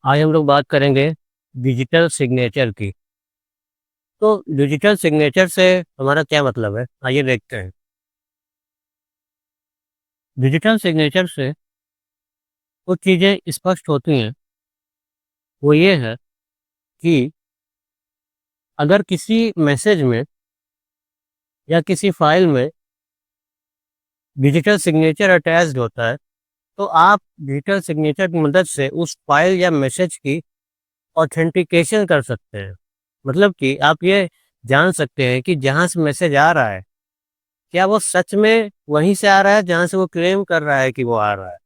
आज हम लोग बात करेंगे डिजिटल सिग्नेचर की। तो डिजिटल सिग्नेचर से हमारा क्या मतलब है? आइए देखते हैं। डिजिटल सिग्नेचर से कुछ चीज़ें स्पष्ट होती हैं। वो ये है कि अगर किसी मैसेज में या किसी फाइल में डिजिटल सिग्नेचर अटैच्ड होता है, तो आप डिजिटल सिग्नेचर की मदद से उस फाइल या मैसेज की ऑथेंटिकेशन कर सकते हैं। मतलब कि आप ये जान सकते हैं कि जहाँ से मैसेज आ रहा है, क्या वो सच में वहीं से आ रहा है जहाँ से वो क्लेम कर रहा है कि वो आ रहा है।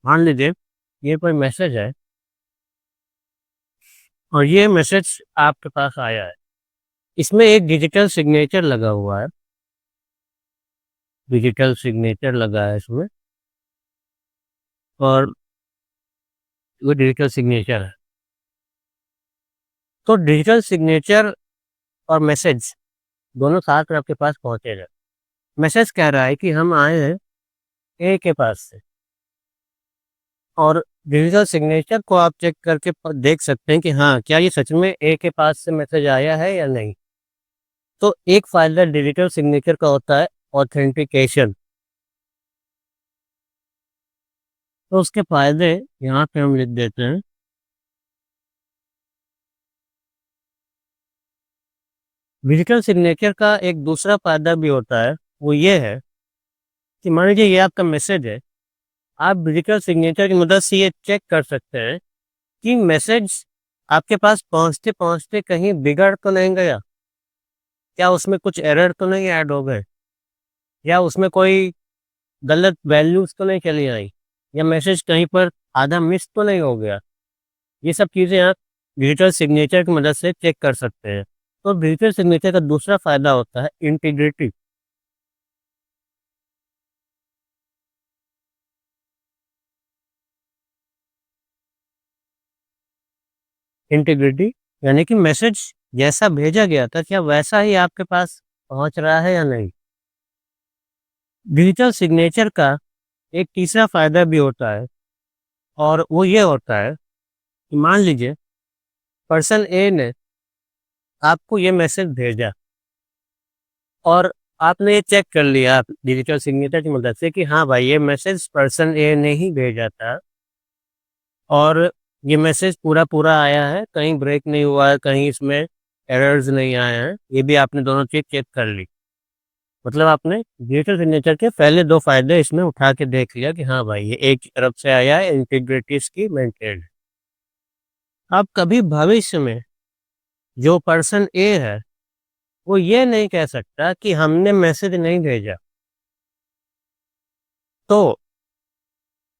मान लीजिए ये कोई मैसेज है और ये मैसेज आपके पास आया है। इसमें एक डिजिटल सिग्नेचर लगा हुआ है, डिजिटल सिग्नेचर लगा है इसमें, और वो डिजिटल सिग्नेचर है। तो डिजिटल सिग्नेचर और मैसेज दोनों साथ में आपके पास पहुँचेगा। मैसेज कह रहा है कि हम आए हैं ए के पास से, और डिजिटल सिग्नेचर को आप चेक करके देख सकते हैं कि हाँ, क्या ये सच में ए के पास से मैसेज आया है या नहीं। तो एक फ़ायदा डिजिटल सिग्नेचर का होता है ऑथेंटिकेशन। तो उसके फ़ायदे यहाँ पे हम लिख देते हैं। डिजिटल सिग्नेचर का एक दूसरा फ़ायदा भी होता है, वो ये है कि मान लीजिए ये आपका मैसेज है, आप डिजिटल सिग्नेचर की मदद से ये चेक कर सकते हैं कि मैसेज आपके पास पहुँचते-पहुँचते कहीं बिगड़ तो नहीं गया? क्या उसमें कुछ एरर तो नहीं ऐड हो गए? या उसमें कोई गलत वैल्यूज़ तो नहीं चली आई? या मैसेज कहीं पर आधा मिस तो नहीं हो गया? ये सब चीज़ें आप डिजिटल सिग्नेचर की मदद से चेक कर सकते हैं। तो डिजिटल सिग्नेचर का दूसरा फ़ायदा होता है इंटीग्रिटी। इंटीग्रिटी यानी कि मैसेज जैसा भेजा गया था, क्या वैसा ही आपके पास पहुँच रहा है या नहीं? डिजिटल सिग्नेचर का एक तीसरा फ़ायदा भी होता है, और वो ये होता है कि मान लीजिए पर्सन ए ने आपको ये मैसेज भेजा, और आपने ये चेक कर लिया डिजिटल सिग्नेचर की मदद से कि हाँ भाई, ये मैसेज पर्सन ए ने ही भेजा था, और ये मैसेज पूरा-पूरा आया है, कहीं ब्रेक नहीं हुआ है, कहीं इसमें एरर्स नहीं आए हैं। ये भी आपने दोनों चीज़ चेक कर ली। मतलब आपने डिजिटल सिग्नेचर के पहले 2 फ़ायदे इसमें उठा के देख लिया कि हाँ भाई, ये एक ही तरफ से आया है, इंटीग्रिटी इसकी मेंटेन्ड है। अब कभी भविष्य में जो पर्सन ए है, वो ये नहीं कह सकता कि हमने मैसेज नहीं भेजा। तो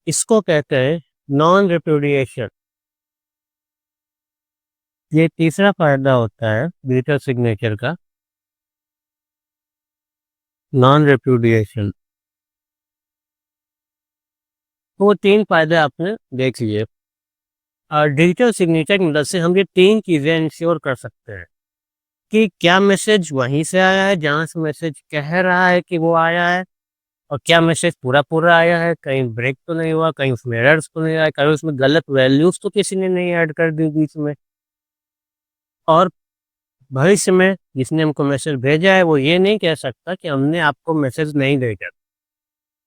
इसको कहते हैं नॉन रिपुडिएशन। ये तीसरा फ़ायदा होता है डिजिटल सिग्नेचर का, नॉन रिपुडिएशन। तो वो 3 फ़ायदे आपने देख लिए। डिजिटल सिग्नेचर की मदद से हम ये 3 चीज़ें इंश्योर कर सकते हैं कि क्या मैसेज वहीं से आया है जहाँ से मैसेज कह रहा है कि वो आया है, और क्या मैसेज पूरा-पूरा आया है, कहीं ब्रेक तो नहीं हुआ, कहीं उसमें एरर्स तो नहीं आए, कहीं उसमें गलत वैल्यूज़ तो किसी ने नहीं ऐड कर दी बीच में। और भविष्य में जिसने हमको मैसेज भेजा है, वो ये नहीं कह सकता कि हमने आपको मैसेज नहीं भेजा।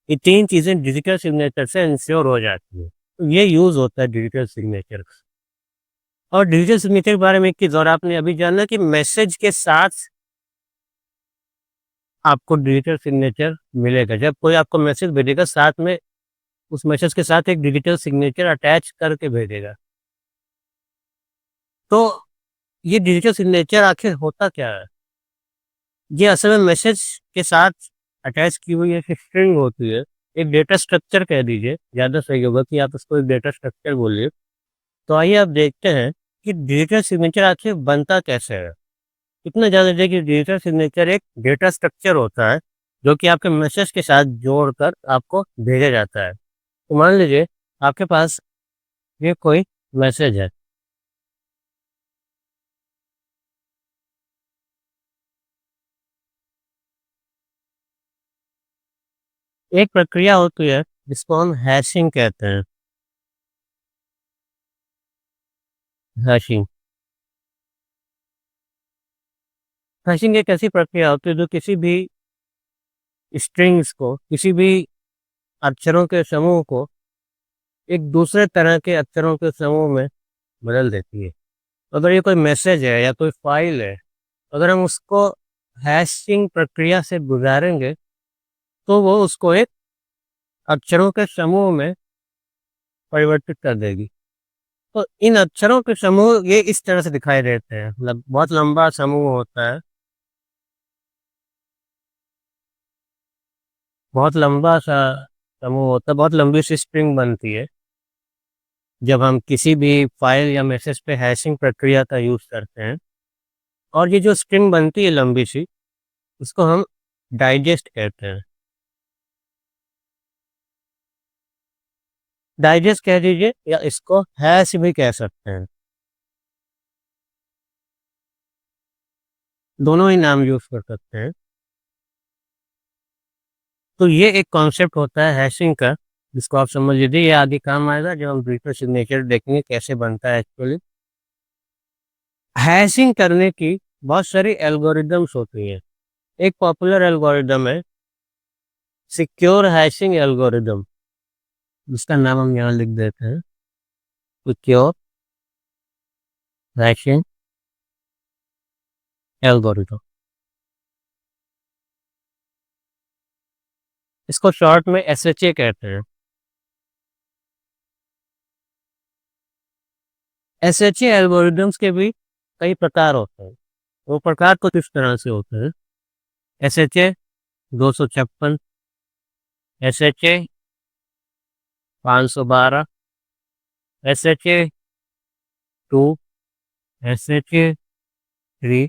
ये 3 चीज़ें डिजिटल सिग्नेचर से इंश्योर हो जाती हैं। तो ये यूज़ होता है डिजिटल सिग्नेचर का। और डिजिटल सिग्नेचर के बारे में एक चीज़ और आपने अभी जाना कि मैसेज के साथ आपको डिजिटल सिग्नेचर मिलेगा। जब कोई आपको मैसेज भेजेगा, साथ में उस मैसेज के साथ एक डिजिटल सिग्नेचर अटैच करके भेजेगा। तो ये डिजिटल सिग्नेचर आखिर होता क्या है? ये असल में मैसेज के साथ अटैच की हुई एक स्ट्रिंग होती है। एक डेटा स्ट्रक्चर कह दीजिए, ज़्यादा सही होगा कि आप उसको एक डेटा स्ट्रक्चर बोलिए। तो आइए अब देखते हैं कि डिजिटल सिग्नेचर आखिर बनता कैसे है। इतना जान लीजिए कि डिजिटल सिग्नेचर एक डेटा स्ट्रक्चर होता है, जो कि आपके मैसेज के साथ जोड़कर आपको भेजा जाता है। तो मान लीजिए आपके पास ये कोई मैसेज है। एक प्रक्रिया होती है जिसको हम हैशिंग कहते हैं। हैशिंग। हैशिंग एक ऐसी प्रक्रिया होती है जो किसी भी स्ट्रिंग्स को, किसी भी अक्षरों के समूह को एक दूसरे तरह के अक्षरों के समूह में बदल देती है। तो अगर ये कोई मैसेज है या कोई फाइल है, अगर हम उसको हैशिंग प्रक्रिया से गुजारेंगे तो वो उसको एक अक्षरों के समूह में परिवर्तित कर देगी। तो इन अक्षरों के समूह ये इस तरह से दिखाई देते हैं, मतलब बहुत लंबा समूह होता है, बहुत लंबा सा समूह होता है, बहुत लंबी सी स्ट्रिंग बनती है जब हम किसी भी फाइल या मैसेज पे हैशिंग प्रक्रिया का यूज़ करते हैं। और ये जो स्ट्रिंग बनती है लंबी सी, इसको हम डाइजेस्ट कहते हैं। डाइजेस्ट कह दीजिए या इसको हैश भी कह सकते हैं, दोनों ही नाम यूज़ कर सकते हैं। तो ये एक कॉन्सेप्ट होता है हैशिंग का, जिसको आप समझ लीजिए, ये आगे काम आएगा जब हम डिजिटल सिग्नेचर देखेंगे कैसे बनता है एक्चुअली। हैशिंग करने की बहुत सारी एल्गोरिदम्स होती हैं। एक पॉपुलर एल्गोरिदम है सिक्योर हैशिंग एल्गोरिदम, जिसका नाम हम यहाँ लिख देते हैं, सिक्योर हैशिंग एल्गोरिदम। इसको शॉर्ट में एसएचए कहते हैं। एसएचए एल्गोरिदम्स के भी कई प्रकार होते हैं। वो प्रकार कुछ इस तरह से होते हैं: एसएचए 256, एसएचए 512, एसएचए 2, एसएचए 3,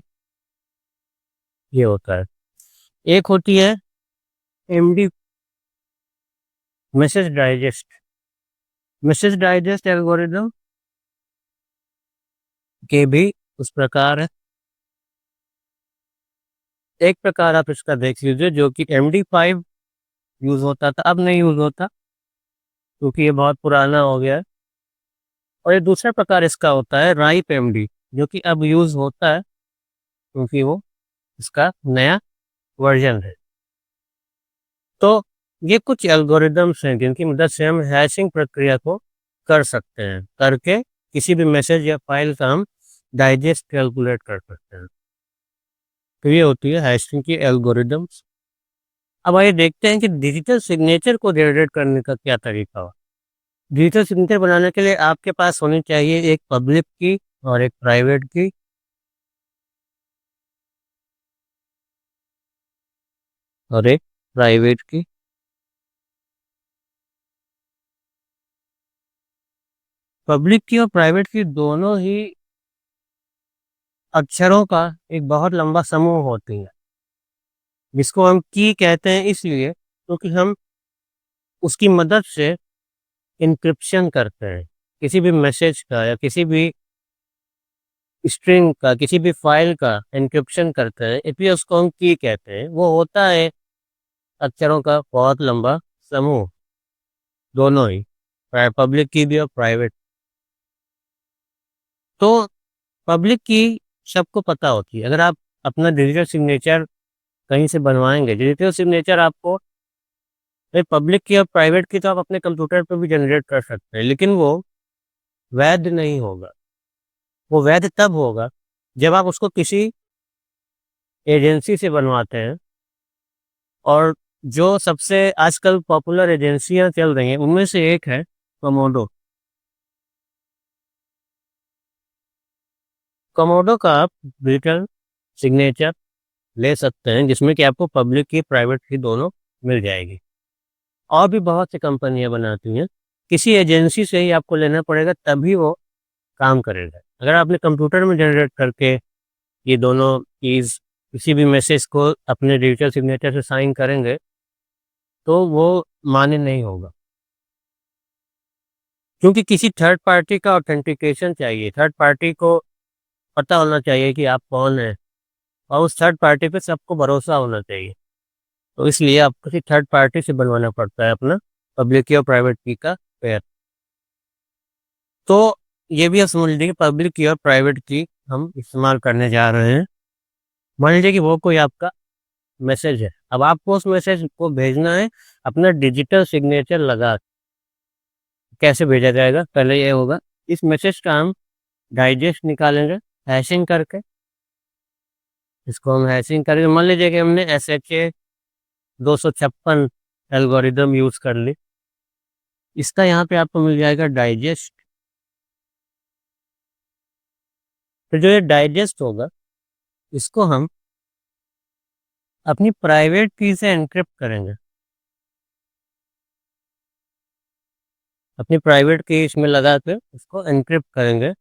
ये होता है। एक होती है MD, message digest. Message digest algorithm के भी उस प्रकार है। एक प्रकार आप इसका देख लीजिए जो कि MD5 यूज होता था, अब नहीं यूज होता क्योंकि ये बहुत पुराना हो गया है। और ये दूसरा प्रकार इसका होता है राइप एमडी, जो कि अब यूज होता है क्योंकि वो इसका नया वर्जन है। तो ये कुछ एल्गोरिदम्स हैं जिनकी मदद से हम हैशिंग प्रक्रिया को कर सकते हैं, करके किसी भी मैसेज या फाइल का हम डाइजेस्ट कैलकुलेट कर सकते हैं। तो ये होती है हैशिंग की एल्गोरिदम्स। अब आइए देखते हैं कि डिजिटल सिग्नेचर को जनरेट करने का क्या तरीका हो। डिजिटल सिग्नेचर बनाने के लिए आपके पास होनी चाहिए एक पब्लिक की और एक प्राइवेट की, और एक प्राइवेट की। पब्लिक की और प्राइवेट की दोनों ही अक्षरों का एक बहुत लंबा समूह होती है, जिसको हम की कहते हैं इसलिए क्योंकि हम उसकी मदद से इंक्रिप्शन करते हैं किसी भी मैसेज का या किसी भी स्ट्रिंग का, किसी भी फाइल का इंक्रिप्शन करते हैं, इसलिए उसको हम की कहते हैं। वो होता है अक्षरों का बहुत लंबा समूह, दोनों ही, पब्लिक की भी और प्राइवेट। तो पब्लिक की सबको पता होती है। अगर आप अपना डिजिटल सिग्नेचर कहीं से बनवाएंगे, डिजिटल सिग्नेचर आपको पब्लिक की और प्राइवेट की तो आप अपने कंप्यूटर पर भी जनरेट कर सकते हैं, लेकिन वो वैध नहीं होगा। वो वैध तब होगा जब आप उसको किसी एजेंसी से बनवाते हैं। और जो सबसे आजकल पॉपुलर एजेंसियां चल रही हैं उनमें से एक है कमोडो। कमोडो का आप डिजिटल सिग्नेचर ले सकते हैं, जिसमें कि आपको पब्लिक की प्राइवेट की दोनों मिल जाएगी। और भी बहुत सी कंपनियां बनाती हैं, किसी एजेंसी से ही आपको लेना पड़ेगा तभी वो काम करेगा। अगर आपने कंप्यूटर में जनरेट करके ये दोनों कीज किसी भी मैसेज को अपने डिजिटल सिग्नेचर से साइन करेंगे तो वो मान्य नहीं होगा, क्योंकि किसी थर्ड पार्टी का ऑथेंटिकेशन चाहिए। थर्ड पार्टी को पता होना चाहिए कि आप कौन हैं, और उस थर्ड पार्टी पे सबको भरोसा होना चाहिए। तो इसलिए आपको किसी थर्ड पार्टी से बनवाना पड़ता है अपना पब्लिक की और प्राइवेट की का पेयर। तो ये भी आप समझ लीजिए कि पब्लिक की और प्राइवेट की हम इस्तेमाल करने जा रहे हैं। मान लीजिए कि वो कोई आपका मैसेज है, अब आपको उस मैसेज को भेजना है अपना डिजिटल सिग्नेचर लगा के। कैसे भेजा जाएगा? पहले ये होगा, इस मैसेज का हम डाइजेस्ट निकालेंगे हैशिंग करके। इसको हम हैशिंग करके, मान लीजिए कि हमने SHA 256 एल्गोरिदम यूज कर ली। इसका यहाँ पे आपको मिल जाएगा डाइजेस्ट। तो जो ये डाइजेस्ट होगा, इसको हम अपनी प्राइवेट की से एनक्रिप्ट करेंगे। अपनी प्राइवेट की इसमें लगा के उसको एनक्रिप्ट करेंगे।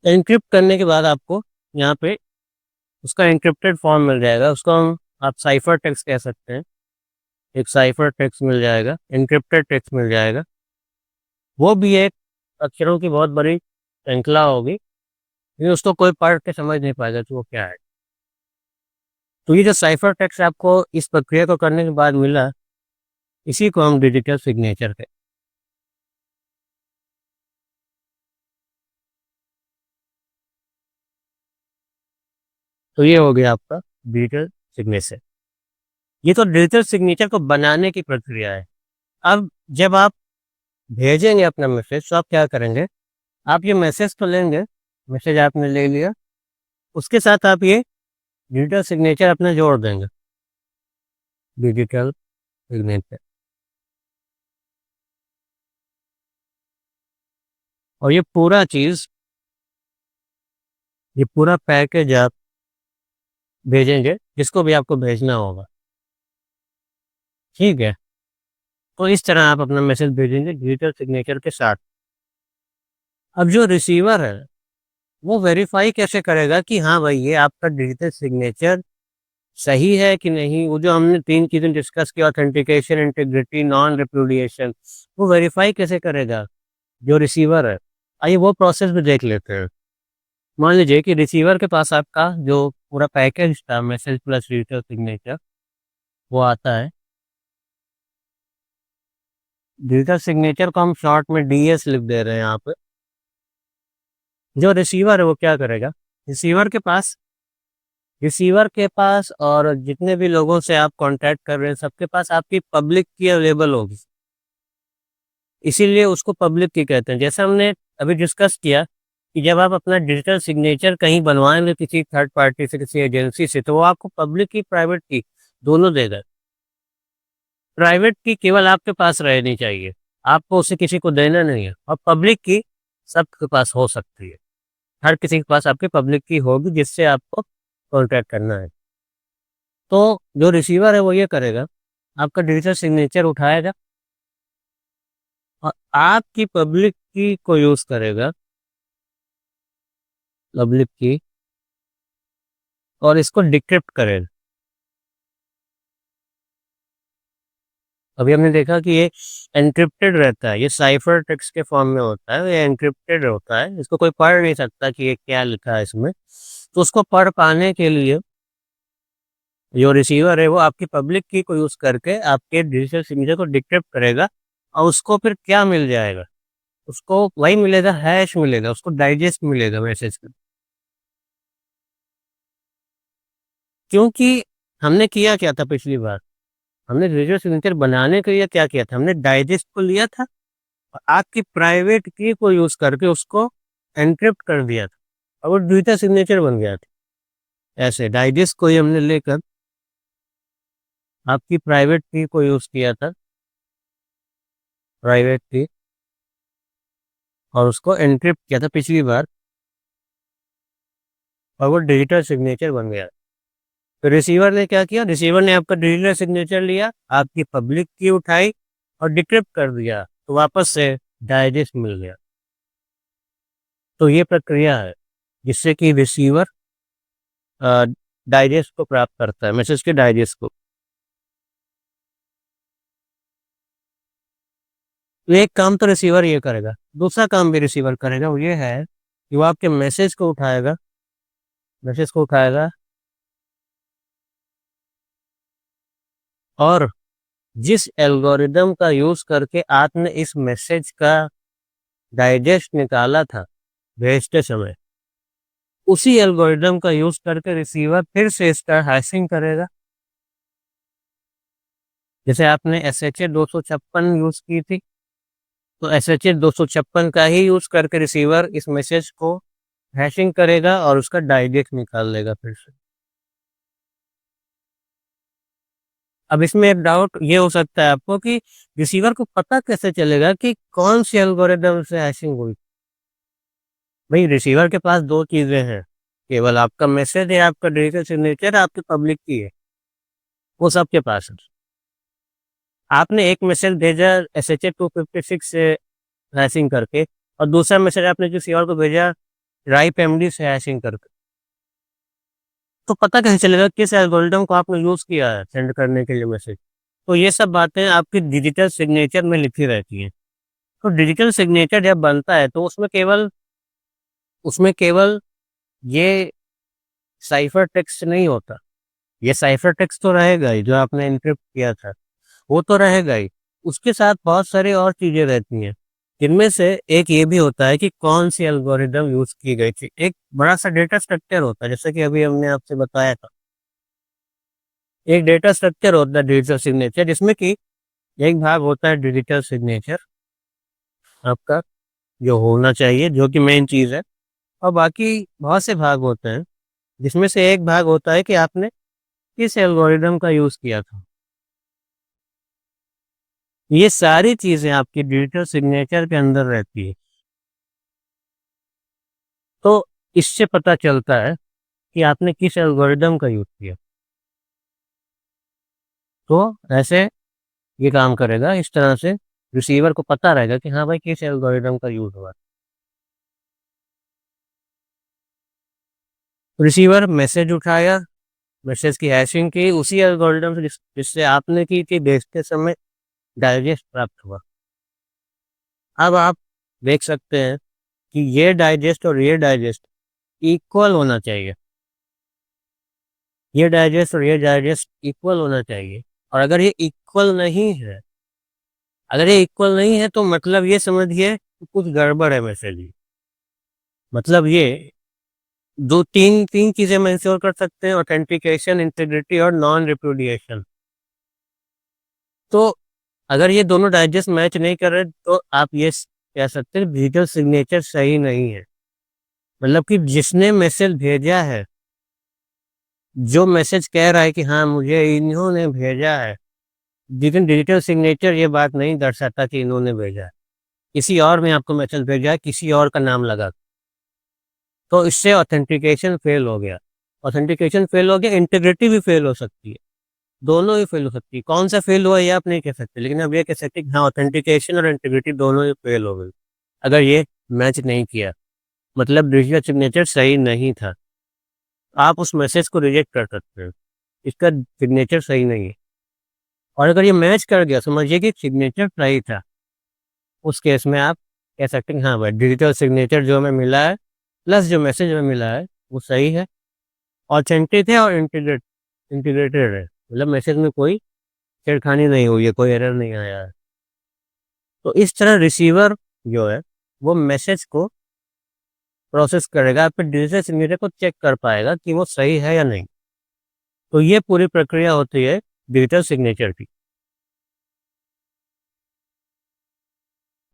एनक्रिप्ट करने के बाद आपको यहाँ पे उसका एन्क्रिप्टेड फॉर्म मिल जाएगा। उसको हम, आप साइफर टेक्स्ट कह सकते हैं। एक साइफर टेक्स्ट मिल जाएगा, एन्क्रिप्टेड टेक्स्ट मिल जाएगा। वो भी एक अक्षरों की बहुत बड़ी श्रृंखला होगी, लेकिन उसको कोई पढ़ के समझ नहीं पाएगा कि वो क्या है। तो ये जो साइफर टेक्स्ट आपको इस प्रक्रिया को करने के बाद मिला, इसी को हम डिजिटल सिग्नेचर कहते हैं। तो ये हो गया आपका डिजिटल सिग्नेचर। ये तो डिजिटल सिग्नेचर को बनाने की प्रक्रिया है। अब जब आप भेजेंगे अपना मैसेज, तो आप क्या करेंगे? आप ये मैसेज तो लेंगे, मैसेज आपने ले लिया, उसके साथ आप ये डिजिटल सिग्नेचर अपना जोड़ देंगे। डिजिटल सिग्नेचर, और ये पूरा पैकेज आप भेजेंगे जिसको भी आपको भेजना होगा। ठीक है? तो इस तरह आप अपना मैसेज भेजेंगे डिजिटल सिग्नेचर के साथ। अब जो रिसीवर है, वो वेरीफाई कैसे करेगा कि हाँ भाई, ये आपका डिजिटल सिग्नेचर सही है कि नहीं? वो जो हमने 3 चीज़ें डिस्कस की, ऑथेंटिकेशन, इंटीग्रिटी, नॉन रिप्यूडिएशन, वो वेरीफाई कैसे करेगा जो रिसीवर है? आइए वो प्रोसेस भी देख लेते हैं। मान लीजिए कि रिसीवर के पास आपका जो पूरा पैकेज था, मैसेज प्लस डिजिटल सिग्नेचर, वो आता है। डिजिटल सिग्नेचर को हम शॉर्ट में DS लिख दे रहे हैं यहाँ पे। जो रिसीवर है वो क्या करेगा? रिसीवर के पास रिसीवर के पास और जितने भी लोगों से आप कांटेक्ट कर रहे हैं, सबके पास आपकी पब्लिक की अवेलेबल होगी। इसीलिए उसको पब्लिक की कहते हैं। जैसा हमने अभी डिस्कस किया कि जब आप अपना डिजिटल सिग्नेचर कहीं बनवाएंगे किसी थर्ड पार्टी से, किसी एजेंसी से, तो वो आपको पब्लिक की, प्राइवेट की, दोनों देगा। प्राइवेट की केवल आपके पास रहनी चाहिए, आपको उसे किसी को देना नहीं है। और पब्लिक की सबके पास हो सकती है। हर किसी के पास आपकी पब्लिक की होगी जिससे आपको कॉन्टैक्ट करना है। तो जो रिसीवर है वो ये करेगा, आपका डिजिटल सिग्नेचर उठाएगा और आपकी पब्लिक की को यूज़ करेगा, पब्लिक की, और इसको डिक्रिप्ट करेगा। अभी हमने देखा कि ये एन्क्रिप्टेड रहता है, ये साइफर टेक्स्ट के फॉर्म में होता है, ये एन्क्रिप्टेड होता है, इसको कोई पढ़ नहीं सकता कि ये क्या लिखा है इसमें। तो उसको पढ़ पाने के लिए जो रिसीवर है वो आपकी पब्लिक की को यूज़ करके आपके डिजिटल सिग्नेचर को डिक्रिप्ट करेगा, और उसको फिर क्या मिल जाएगा? उसको वही मिलेगा, हैश मिलेगा, उसको डाइजेस्ट मिलेगा मैसेज का। क्योंकि हमने किया क्या था पिछली बार? हमने डिजिटल सिग्नेचर बनाने के लिए क्या किया था? हमने डाइजेस्ट को लिया था और आपकी प्राइवेट की को यूज़ करके उसको एन्क्रिप्ट कर दिया था, और वो डिजिटल सिग्नेचर बन गया था। ऐसे डाइजेस्ट को ही हमने लेकर आपकी प्राइवेट की को यूज़ किया था, प्राइवेट की, और उसको एन्क्रिप्ट किया था पिछली बार, और वो डिजिटल सिग्नेचर बन गया। तो रिसीवर ने क्या किया? रिसीवर ने आपका डिजिटल सिग्नेचर लिया, आपकी पब्लिक की उठाई और डिक्रिप्ट कर दिया, तो वापस से डाइजेस्ट मिल गया। तो ये प्रक्रिया है जिससे कि रिसीवर डाइजेस्ट को प्राप्त करता है, मैसेज के डाइजेस्ट को। तो एक काम तो रिसीवर ये करेगा, दूसरा काम भी रिसीवर करेगा, वो ये है कि वो आपके मैसेज को उठाएगा और जिस एल्गोरिदम का यूज करके आपने इस मैसेज का डाइजेस्ट निकाला था भेजते समय, उसी एल्गोरिदम का यूज करके रिसीवर फिर से इसका हैशिंग करेगा। जैसे आपने SHA 256 यूज की थी, तो SHA 256 का ही यूज करके रिसीवर इस मैसेज को हैशिंग करेगा और उसका डाइजेस्ट निकाल लेगा फिर से। अब इसमें एक डाउट ये हो सकता है आपको कि रिसीवर को पता कैसे चलेगा कि कौन सी एल्गोरिदम से हैशिंग हुई? भाई रिसीवर के पास 2 चीज़ें हैं, केवल आपका मैसेज या आपका डिजिटल सिग्नेचर आपके पब्लिक की है, वो सबके पास है। आपने एक मैसेज भेजा SHA 256 से हैशिंग करके और दूसरा मैसेज आपने किसी और को भेजा राइप MD से हैशिंग करके, तो पता कैसे चलेगा किस एल्गोरिदम को आपने यूज़ किया है सेंड करने के लिए मैसेज? तो ये सब बातें आपकी डिजिटल सिग्नेचर में लिखी रहती हैं। तो डिजिटल सिग्नेचर जब बनता है तो उसमें केवल ये साइफर टेक्स्ट नहीं होता। ये साइफर टेक्स्ट तो रहेगा ही जो आपने एन्क्रिप्ट किया था, वो तो रहेगा ही। उसके साथ बहुत सारी और चीज़ें रहती हैं, जिनमें से एक ये भी होता है कि कौन-सी एल्गोरिदम यूज़ की गई थी। एक बड़ा-सा डेटा स्ट्रक्चर होता है, जैसे कि अभी हमने आपसे बताया था। एक डेटा स्ट्रक्चर होता है डिजिटल सिग्नेचर, जिसमें कि एक भाग होता है डिजिटल सिग्नेचर आपका, जो होना चाहिए, जो कि मेन चीज़ है, और बाकी बहुत से भाग होते हैं, जिसमें से एक भाग होता है कि आपने किस एल्गोरिदम का यूज़ किया था। ये सारी चीज़ें आपकी डिजिटल सिग्नेचर के अंदर रहती है। तो इससे पता चलता है कि आपने किस एल्गोरिदम का यूज़ किया। तो ऐसे ये काम करेगा, इस तरह से रिसीवर को पता रहेगा कि हाँ भाई किस एल्गोरिदम का यूज़ हुआ। रिसीवर मैसेज उठाया, मैसेज की हैशिंग की उसी एल्गोरिदम से जिससे आपने की थी, भेजते समय डाइजेस्ट प्राप्त हुआ। अब आप देख सकते हैं कि ये डाइजेस्ट और ये डाइजेस्ट इक्वल होना चाहिए। ये डाइजेस्ट और ये डाइजेस्ट इक्वल होना चाहिए, और अगर ये इक्वल नहीं है तो मतलब ये समझिए कि कुछ गड़बड़ है मैसेज में। मतलब ये 3 चीज़ें हम इंश्योर कर सकते हैं, ऑथेंटिकेशन, इंटीग्रिटी और नॉन रिपुडिएशन। तो अगर ये दोनों डाइजेस्ट मैच नहीं कर रहे तो आप ये कह सकते हैं डिजिटल सिग्नेचर सही नहीं है। मतलब कि जिसने मैसेज भेजा है, जो मैसेज कह रहा है कि हाँ मुझे इन्होंने भेजा है, लेकिन डिजिटल सिग्नेचर ये बात नहीं दर्शाता कि इन्होंने भेजा है। किसी और ने आपको मैसेज भेजा है किसी और का नाम लगा के। तो इससे ऑथेंटिकेशन फेल हो गया। ऑथेंटिकेशन फेल हो गया, इंटीग्रिटी भी फेल हो सकती है। दोनों ही फेल हो सकती है। कौन सा फेल हुआ ये आप नहीं कह सकते, लेकिन अब ये कह सकते हैं कि हाँ ऑथेंटिकेशन और इंटीग्रिटी दोनों ही फेल हो गई। अगर ये मैच नहीं किया, मतलब डिजिटल सिग्नेचर सही नहीं था, आप उस मैसेज को रिजेक्ट कर सकते हैं। इसका सिग्नेचर सही नहीं है। और अगर ये मैच कर गया, समझिए कि सिग्नेचर सही था, उस केस में आप कह सकते हैं कि हाँ भाई डिजिटल सिग्नेचर जो हमें मिला है प्लस जो मैसेज हमें मिला है वो सही है, ऑथेंटिक है और इंटीग्रेटेड है। मतलब मैसेज में कोई छेड़खानी नहीं हुई है, कोई एरर नहीं आया है। तो इस तरह रिसीवर जो है वो मैसेज को प्रोसेस करेगा, फिर डिजिटल सिग्नेचर को चेक कर पाएगा कि वो सही है या नहीं। तो ये पूरी प्रक्रिया होती है डिजिटल सिग्नेचर की।